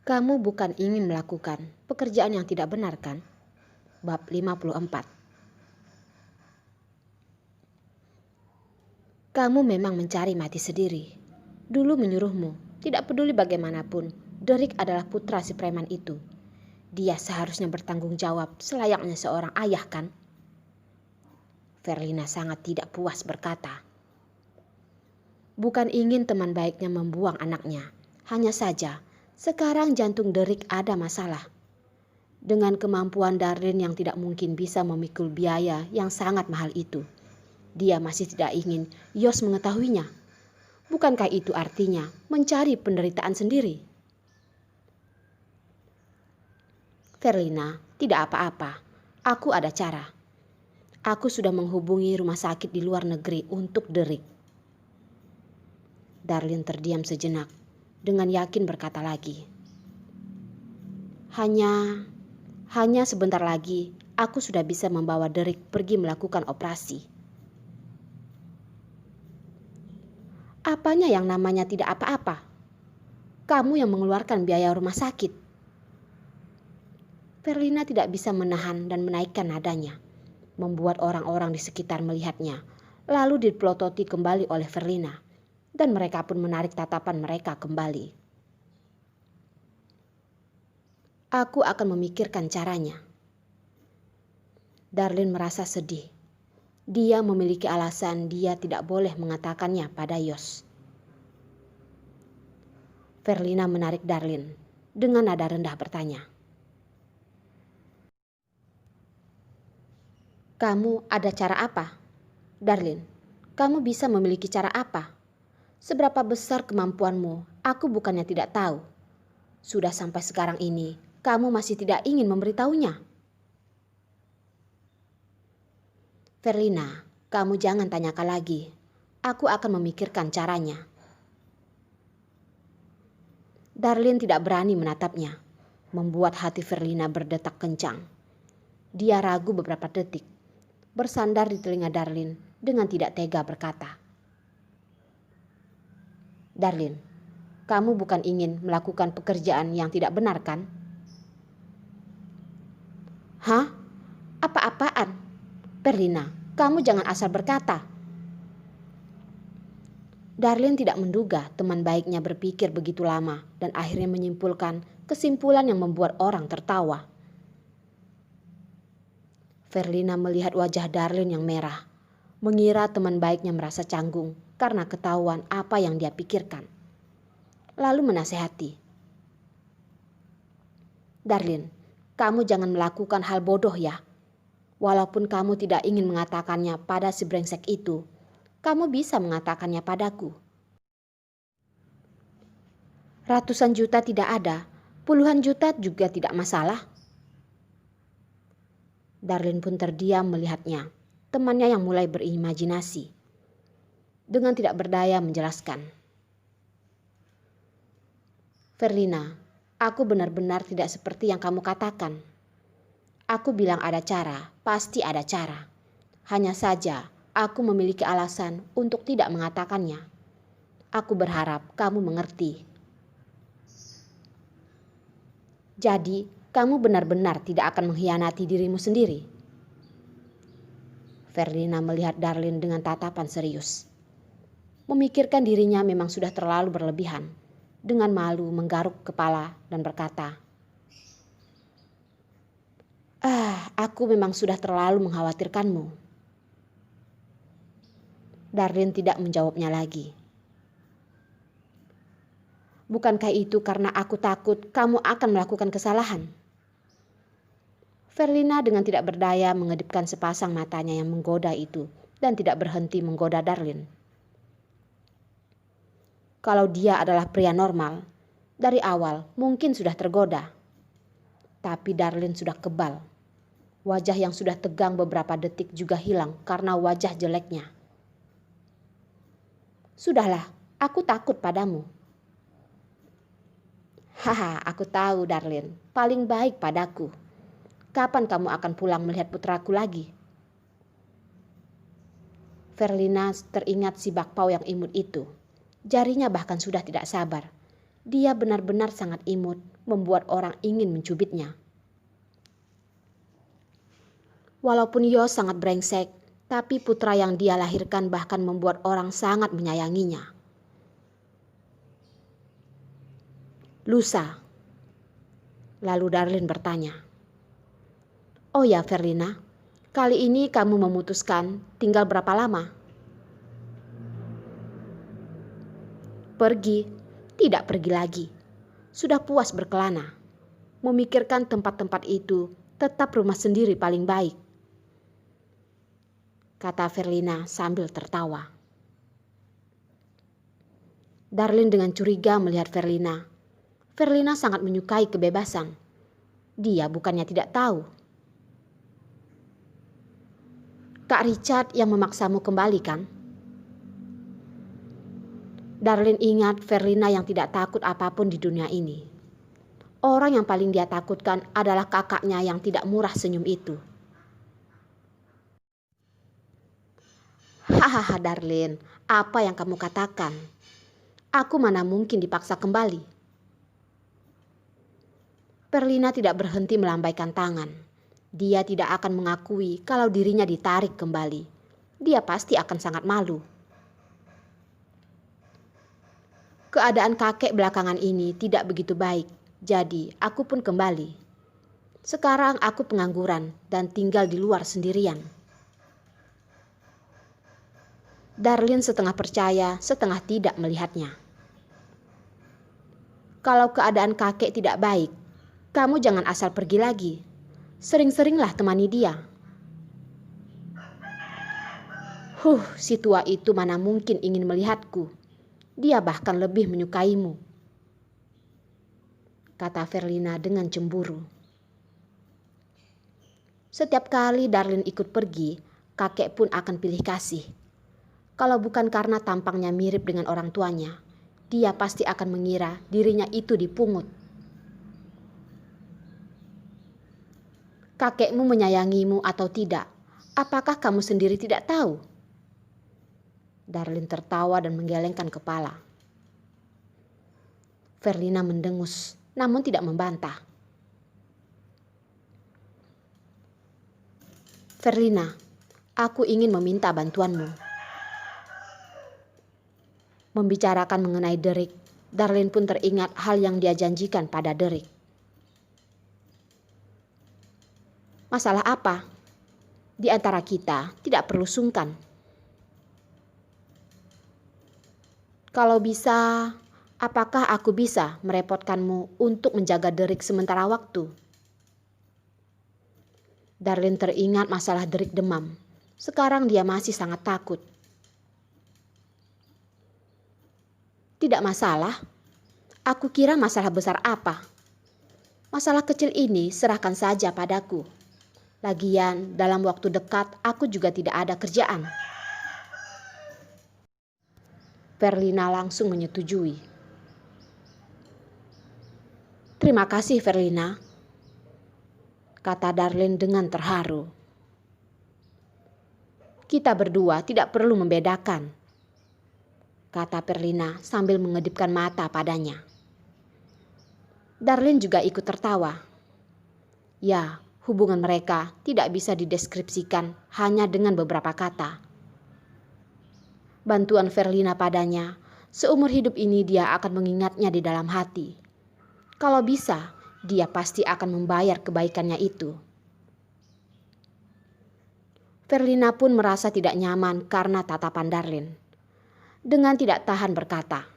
Kamu bukan ingin melakukan pekerjaan yang tidak benar, kan? Bab 54. Kamu memang mencari mati sendiri. Dulu menyuruhmu, tidak peduli bagaimanapun, Derek adalah putra si preman itu. Dia seharusnya bertanggung jawab selayaknya seorang ayah, kan? Verlina sangat tidak puas berkata. Bukan ingin teman baiknya membuang anaknya. Hanya saja, sekarang jantung Derek ada masalah. Dengan kemampuan Darlene yang tidak mungkin bisa memikul biaya yang sangat mahal itu, dia masih tidak ingin Yos mengetahuinya. Bukankah itu artinya mencari penderitaan sendiri? Verlina, tidak apa-apa. Aku ada cara. Aku sudah menghubungi rumah sakit di luar negeri untuk Derek. Darlene terdiam sejenak, dengan yakin berkata lagi. Hanya sebentar lagi aku sudah bisa membawa Derek pergi melakukan operasi. Apanya yang namanya tidak apa-apa? Kamu yang mengeluarkan biaya rumah sakit. Verlina tidak bisa menahan dan menaikkan nadanya, membuat orang-orang di sekitar melihatnya, lalu dipelototi kembali oleh Verlina, dan mereka pun menarik tatapan mereka kembali. Aku akan memikirkan caranya. Darlene merasa sedih. Dia memiliki alasan dia tidak boleh mengatakannya pada Yos. Verlina menarik Darlene dengan nada rendah bertanya. Kamu ada cara apa? Darlene, kamu bisa memiliki cara apa? Seberapa besar kemampuanmu, aku bukannya tidak tahu. Sudah sampai sekarang ini, kamu masih tidak ingin memberitahunya. Verlina, kamu jangan tanyakan lagi. Aku akan memikirkan caranya. Darlene tidak berani menatapnya, membuat hati Verlina berdetak kencang. Dia ragu beberapa detik, bersandar di telinga Darlene dengan tidak tega berkata. Darlene, kamu bukan ingin melakukan pekerjaan yang tidak benar, kan? Hah? Apa-apaan? Verlina, kamu jangan asal berkata. Darlene tidak menduga teman baiknya berpikir begitu lama dan akhirnya menyimpulkan kesimpulan yang membuat orang tertawa. Verlina melihat wajah Darlene yang merah, mengira teman baiknya merasa canggung karena ketahuan apa yang dia pikirkan. Lalu menasehati. Darlene, kamu jangan melakukan hal bodoh ya. Walaupun kamu tidak ingin mengatakannya pada si brengsek itu, kamu bisa mengatakannya padaku. Ratusan juta tidak ada, puluhan juta juga tidak masalah. Darlene pun terdiam melihatnya, temannya yang mulai berimajinasi. Dengan tidak berdaya menjelaskan. Verlina, aku benar-benar tidak seperti yang kamu katakan. Aku bilang ada cara, pasti ada cara. Hanya saja aku memiliki alasan untuk tidak mengatakannya. Aku berharap kamu mengerti. Jadi, kamu benar-benar tidak akan mengkhianati dirimu sendiri. Verlina melihat Darlene dengan tatapan serius. Memikirkan dirinya memang sudah terlalu berlebihan. Dengan malu menggaruk kepala dan berkata, aku memang sudah terlalu mengkhawatirkanmu. Darlene tidak menjawabnya lagi. Bukankah itu karena aku takut kamu akan melakukan kesalahan? Verlina dengan tidak berdaya mengedipkan sepasang matanya yang menggoda itu dan tidak berhenti menggoda Darlene. Kalau dia adalah pria normal, dari awal mungkin sudah tergoda. Tapi Darlene sudah kebal. Wajah yang sudah tegang beberapa detik juga hilang karena wajah jeleknya. Sudahlah, aku takut padamu. Haha, aku tahu Darlene, paling baik padaku. Kapan kamu akan pulang melihat putraku lagi? Verlina teringat si bakpao yang imut itu. Jarinya bahkan sudah tidak sabar. Dia benar-benar sangat imut, membuat orang ingin mencubitnya. Walaupun Yos sangat brengsek, tapi putra yang dia lahirkan bahkan membuat orang sangat menyayanginya. Lusa. Lalu Darlin bertanya, "Oh ya Verlina, kali ini kamu memutuskan tinggal berapa lama?" "Pergi, tidak pergi lagi. Sudah puas berkelana. Memikirkan tempat-tempat itu, tetap rumah sendiri paling baik," kata Verlina sambil tertawa. Darlin dengan curiga melihat Verlina. Verlina sangat menyukai kebebasan. Dia bukannya tidak tahu. "Kak Richard yang memaksamu kembali kan?" Darlin ingat Verlina yang tidak takut apapun di dunia ini. Orang yang paling dia takutkan adalah kakaknya yang tidak murah senyum itu. "Hahaha Darlin, apa yang kamu katakan? Aku mana mungkin dipaksa kembali." Verlina tidak berhenti melambaikan tangan. Dia tidak akan mengakui kalau dirinya ditarik kembali. Dia pasti akan sangat malu. "Keadaan kakek belakangan ini tidak begitu baik, jadi aku pun kembali. Sekarang aku pengangguran dan tinggal di luar sendirian." Darlin setengah percaya, setengah tidak melihatnya. "Kalau keadaan kakek tidak baik, kamu jangan asal pergi lagi. Sering-seringlah temani dia." Si tua itu mana mungkin ingin melihatku. Dia bahkan lebih menyukaimu," kata Verlina dengan cemburu. Setiap kali Darlin ikut pergi, kakek pun akan pilih kasih. Kalau bukan karena tampangnya mirip dengan orang tuanya, dia pasti akan mengira dirinya itu dipungut. "Kakekmu menyayangimu atau tidak, apakah kamu sendiri tidak tahu?" Darlin tertawa dan menggelengkan kepala. Verlina mendengus, namun tidak membantah. "Verlina, aku ingin meminta bantuanmu." Membicarakan mengenai Derek, Darlin pun teringat hal yang dia janjikan pada Derek. "Masalah apa? Di antara kita tidak perlu sungkan. Kalau bisa, apakah aku bisa merepotkanmu untuk menjaga Derek sementara waktu?" Darlin teringat masalah Derek demam. Sekarang dia masih sangat takut. "Tidak masalah. Aku kira masalah besar apa. Masalah kecil ini serahkan saja padaku. Lagian dalam waktu dekat aku juga tidak ada kerjaan." Verlina langsung menyetujui. "Terima kasih Verlina," kata Darlin dengan terharu. "Kita berdua tidak perlu membedakan," kata Verlina sambil mengedipkan mata padanya. Darlin juga ikut tertawa. Ya, hubungan mereka tidak bisa dideskripsikan hanya dengan beberapa kata. Bantuan Verlina padanya, seumur hidup ini dia akan mengingatnya di dalam hati. Kalau bisa, dia pasti akan membayar kebaikannya itu. Verlina pun merasa tidak nyaman karena tatapan Darlin. Dengan tidak tahan berkata,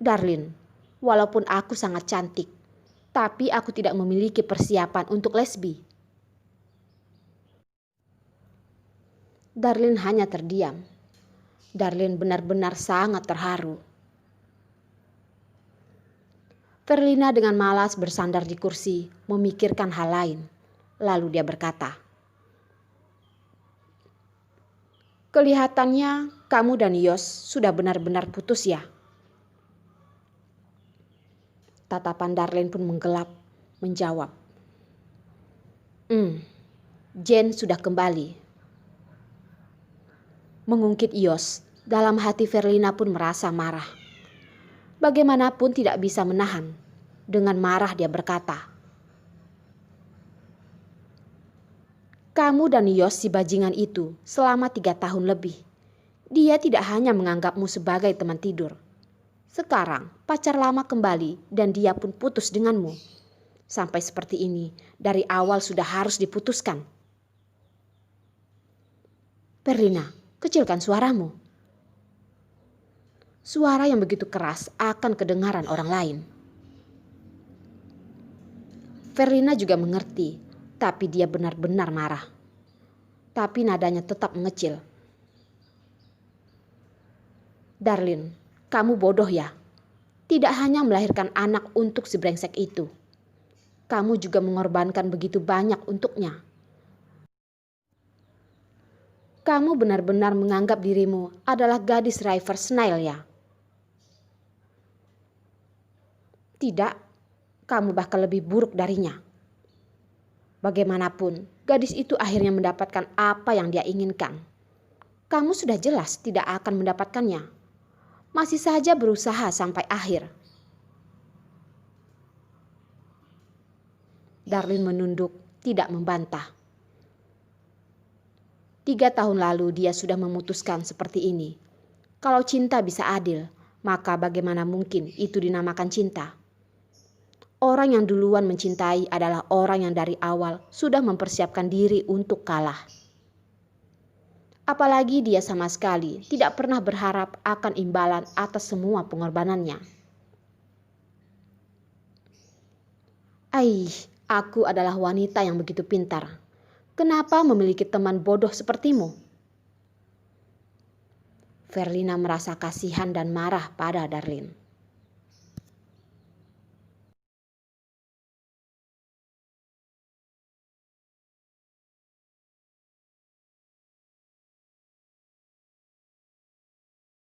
"Darlin, walaupun aku sangat cantik, tapi aku tidak memiliki persiapan untuk lesbi." Darlin hanya terdiam. Darlin benar-benar sangat terharu. Verlina dengan malas bersandar di kursi, memikirkan hal lain. Lalu dia berkata, "Kelihatannya kamu dan Yos sudah benar-benar putus ya?" Tatapan Darlin pun menggelap, menjawab, Jane sudah kembali." Mengungkit Yos, dalam hati Verlina pun merasa marah. Bagaimanapun tidak bisa menahan. Dengan marah dia berkata, "Kamu dan Yos si bajingan itu selama 3 tahun lebih. Dia tidak hanya menganggapmu sebagai teman tidur. Sekarang pacar lama kembali dan dia pun putus denganmu. Sampai seperti ini, dari awal sudah harus diputuskan." "Perlina, kecilkan suaramu." Suara yang begitu keras akan kedengaran orang lain. Verlina juga mengerti, tapi dia benar-benar marah. Tapi nadanya tetap mengecil. "Darlin, kamu bodoh ya. Tidak hanya melahirkan anak untuk si brengsek itu. Kamu juga mengorbankan begitu banyak untuknya. Kamu benar-benar menganggap dirimu adalah gadis River Snail ya? Tidak, kamu bahkan lebih buruk darinya. Bagaimanapun, gadis itu akhirnya mendapatkan apa yang dia inginkan. Kamu sudah jelas tidak akan mendapatkannya. Masih saja berusaha sampai akhir." Darlin menunduk, tidak membantah. 3 tahun lalu dia sudah memutuskan seperti ini. Kalau cinta bisa adil, maka bagaimana mungkin itu dinamakan cinta? Orang yang duluan mencintai adalah orang yang dari awal sudah mempersiapkan diri untuk kalah. Apalagi dia sama sekali tidak pernah berharap akan imbalan atas semua pengorbanannya. Aku adalah wanita yang begitu pintar. Kenapa memiliki teman bodoh sepertimu?" Verlina merasa kasihan dan marah pada Darlin.